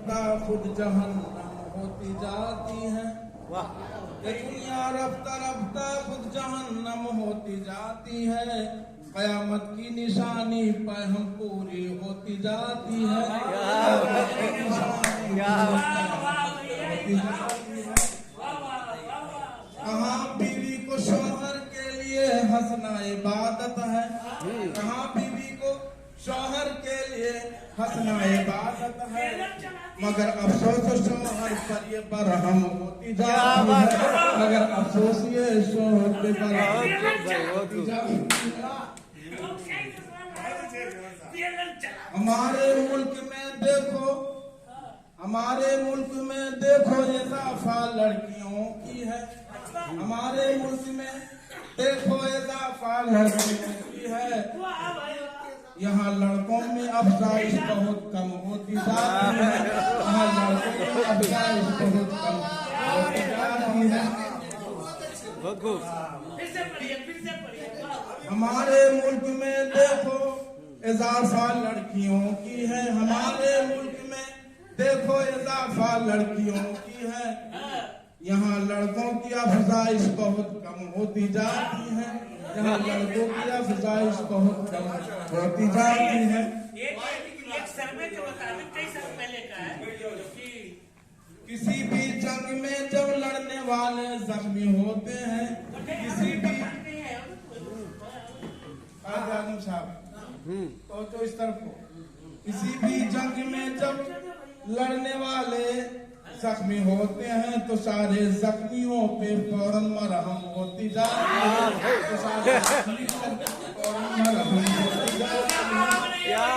रफ्ता खुद जहन्नम होती जाती है। ये दुनिया रफ्ता रफ्ता खुद जहन्नम होती जाती है। कयामत की निशानी पर हम पूरी होती जाती है। कहाँ बीवी को शौहर के लिए हंसना इबादत है। कहाँ बीवी को शौहर के लिए हंसना इबादत है। मगर अफसोस शौहर पर ये बरहम होती जाती है। मगर अफसोस ये शौहर पे बरहम होती जाती है। हमारे मुल्क में देखो, हमारे मुल्क में देखो इजाफा लड़कियों की है। हमारे मुल्क में देखो इजाफा लड़कियों की है। यहाँ लड़कों में अफजाइश बहुत कम होती जाती है। यहाँ लड़कों में अफजाइश बहुत कम होती जाती है। हमारे मुल्क में देखो इजाफा लड़कियों की है। हमारे मुल्क में देखो इजाफा लड़कियों की है। यहाँ लड़कों की अफजाइश बहुत कम होती जाती है। यहाँ लड़कों की अफजाइश बहुत कम होती जाती है। एक सर्वे के मुताबिक कई साल पहले का है कि किसी भी जंग में जब लड़ने वाले जख्मी होते हैं, किसी भी साहब तो इस तरफ को, किसी भी जंग में जब लड़ने वाले जख्मी होते हैं तो सारे जख्मियों पे फौरन मरहम होती जाती है। तो सारे जख्मियों पे फौरन मरहम होती जाती है।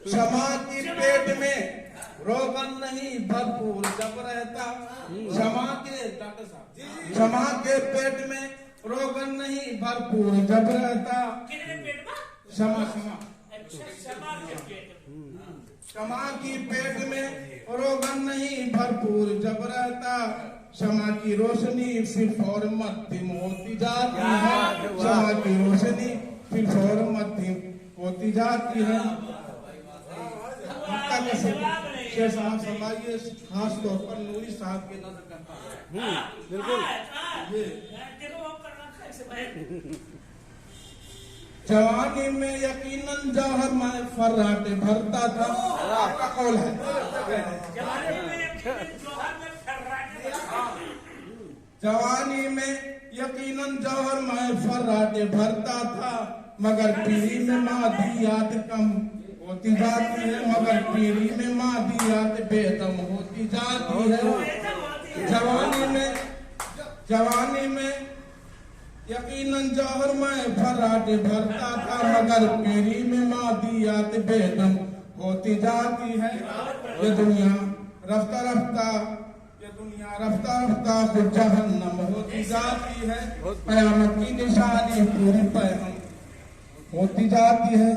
क्षमा की पेट में रोगन नहीं भरपूर जब रहता। क्षमा के डॉक्टर साहब, क्षमा के पेट में रोगन नहीं भरपूर जब रहता। क्षमा क्षमा क्षमा की पेट में रोगन नहीं भरपूर जब रहता। क्षमा की रोशनी फिर और मध्यम होती जाती है। क्षमा की रोशनी फिर और मध्यम होती जाती है। शेर साहब फरमाइए, खास तौर पर नूरी साहब के नजर करता है। बिल्कुल जवानी में यकीनन जौहर मैं फर्राटे भरता था। आपका कौल है। जवानी में यकीनन जौहर मैं फर्राटे भरता था। मगर पीरी में मादियात कम होती जाती है। मगर पीरी में मादियात बेदम होती जाती है। जवानी में यकीनन जौहर मैं फर्राटे भरता था। मगर पीरी में मादियात बेदम होती जाती है। ये दुनिया रफ्ता रफ्ता खुद जहन्नम होती जाती है। कयामत की निशानी पूरी पैगम होती जाती है।